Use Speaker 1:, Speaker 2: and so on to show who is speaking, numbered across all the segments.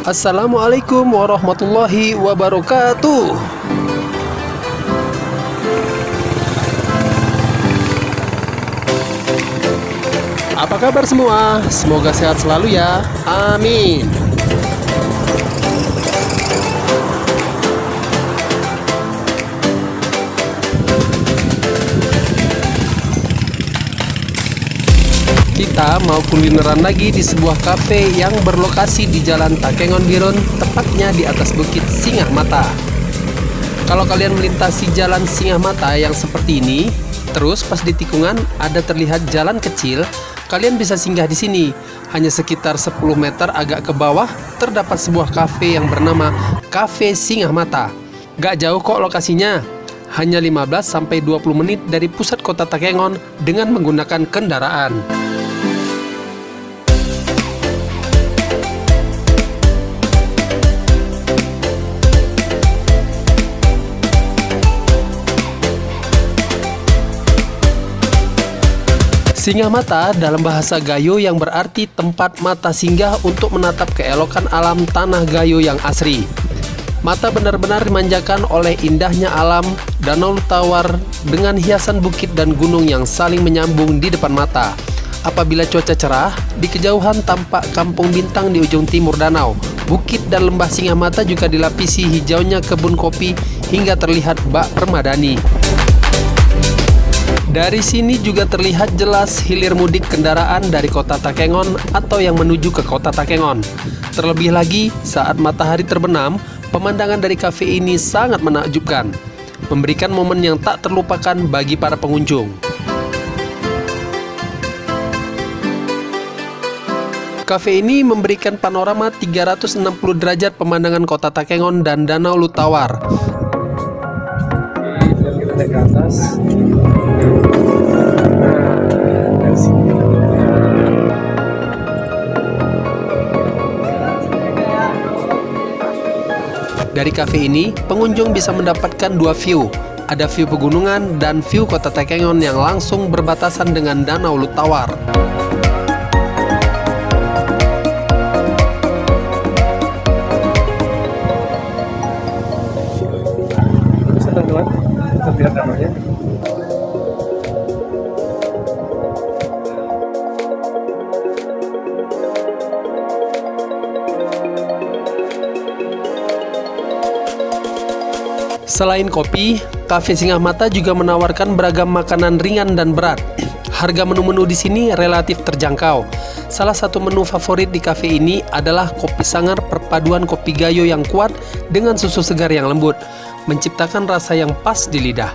Speaker 1: Assalamualaikum warahmatullahi wabarakatuh. Apa kabar semua? Semoga sehat selalu ya. Amin. Kita mau kulineran lagi di sebuah kafe yang berlokasi di Jalan Takengon Biron, tepatnya di atas Bukit Singah Mata. Kalau kalian melintasi Jalan Singah Mata yang seperti ini, terus pas di tikungan ada terlihat jalan kecil, kalian bisa singgah di sini. Hanya sekitar 10 meter agak ke bawah terdapat sebuah kafe yang bernama Kafe Singah Mata. Gak jauh kok lokasinya. Hanya 15-20 menit dari pusat kota Takengon dengan menggunakan kendaraan. Singgah mata dalam bahasa Gayo yang berarti tempat mata singgah untuk menatap keelokan alam tanah Gayo yang asri. Mata benar-benar dimanjakan oleh indahnya alam Danau Lutawar dengan hiasan bukit dan gunung yang saling menyambung di depan mata. Apabila cuaca cerah, di kejauhan tampak kampung bintang di ujung timur danau. Bukit dan lembah Singgah Mata juga dilapisi hijaunya kebun kopi hingga terlihat bak permadani. Dari sini juga terlihat jelas hilir mudik kendaraan dari kota Takengon atau yang menuju ke kota Takengon. Terlebih lagi saat matahari terbenam, pemandangan dari kafe ini sangat menakjubkan, memberikan momen yang tak terlupakan bagi para pengunjung. Kafe ini memberikan panorama 360 derajat pemandangan kota Takengon dan Danau Lutawar. Kita naik ke atas. Dari kafe ini, pengunjung bisa mendapatkan dua view. Ada view pegunungan dan view kota Takengon yang langsung berbatasan dengan Danau Lutawar. Bisa teman-teman, kita lihat danaunya. Selain kopi, Kafe Singah Mata juga menawarkan beragam makanan ringan dan berat. Harga menu-menu di sini relatif terjangkau. Salah satu menu favorit di kafe ini adalah kopi sangar perpaduan kopi Gayo yang kuat dengan susu segar yang lembut, menciptakan rasa yang pas di lidah.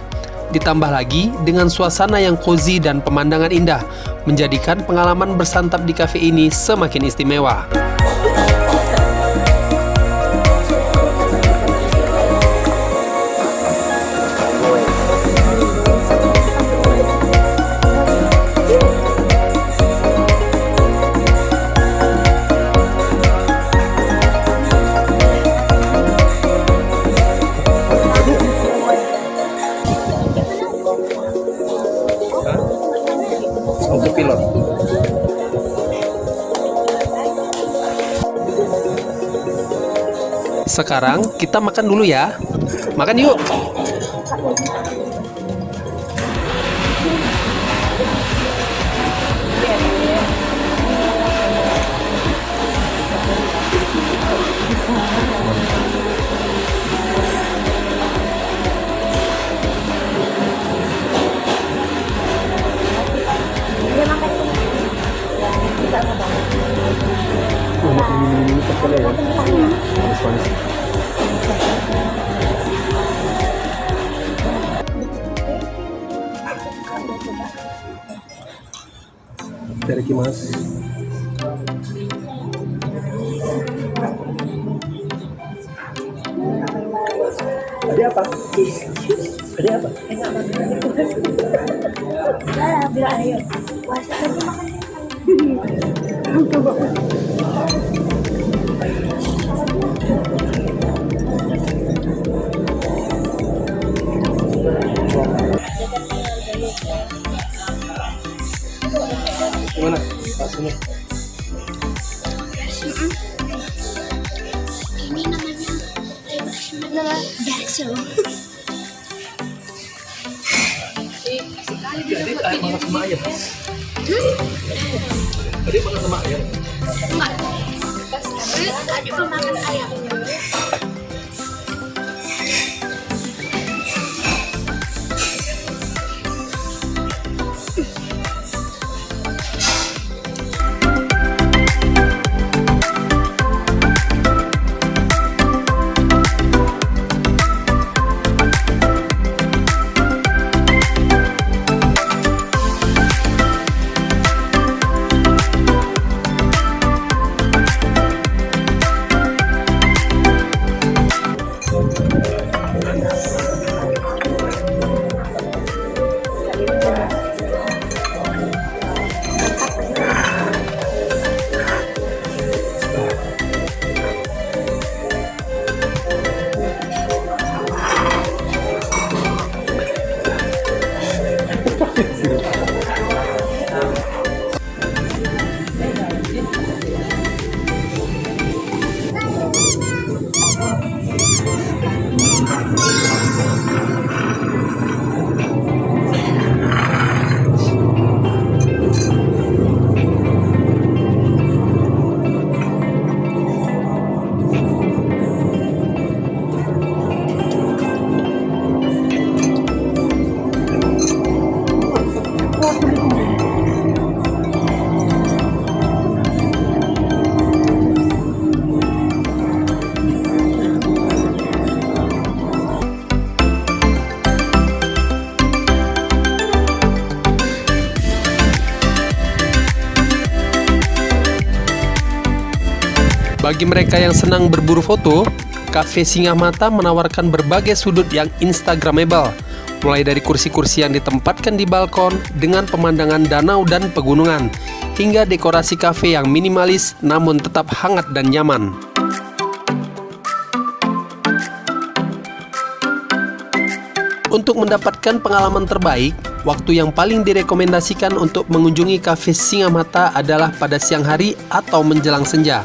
Speaker 1: Ditambah lagi dengan suasana yang cozy dan pemandangan indah, menjadikan pengalaman bersantap di kafe ini semakin istimewa. Untuk pilot. Sekarang kita makan dulu ya. Makan yuk. Ini sekali ya. Manis-manis. Terikimasu. Tadi apa? Tadi apa?
Speaker 2: Bilang ayo. Puasa lagi makan. Coba.
Speaker 1: Gimana? Rasanya?
Speaker 2: nama Jackson.
Speaker 1: Jadi makan sama ayam. Tadi makan sama ayam.
Speaker 2: Enggak. Tadi pemakan ayam.
Speaker 1: Bagi mereka yang senang berburu foto, Cafe Singa Mata menawarkan berbagai sudut yang instagramable, mulai dari kursi-kursi yang ditempatkan di balkon dengan pemandangan danau dan pegunungan, hingga dekorasi kafe yang minimalis namun tetap hangat dan nyaman. Untuk mendapatkan pengalaman terbaik, waktu yang paling direkomendasikan untuk mengunjungi Cafe Singa Mata adalah pada siang hari atau menjelang senja.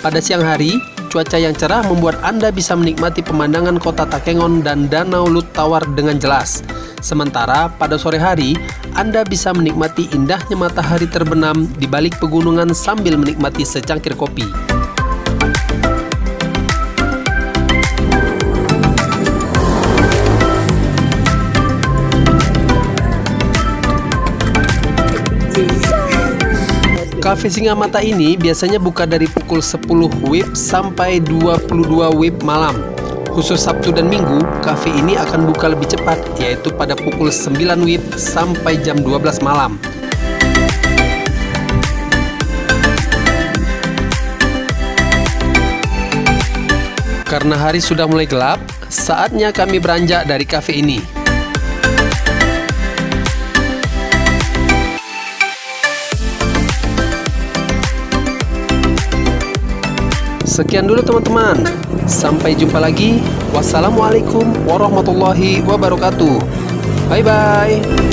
Speaker 1: Pada siang hari, cuaca yang cerah membuat Anda bisa menikmati pemandangan kota Takengon dan Danau Lut Tawar dengan jelas. Sementara pada sore hari, Anda bisa menikmati indahnya matahari terbenam di balik pegunungan sambil menikmati secangkir kopi. Cafe Singa Mata ini biasanya buka dari pukul 10 WIB sampai 22 WIB malam. Khusus Sabtu dan Minggu, kafe ini akan buka lebih cepat, yaitu pada pukul 9 WIB sampai jam 12 malam. Karena hari sudah mulai gelap, saatnya kami beranjak dari kafe ini. Sekian dulu teman-teman. Sampai jumpa lagi. Wassalamualaikum warahmatullahi wabarakatuh. Bye-bye.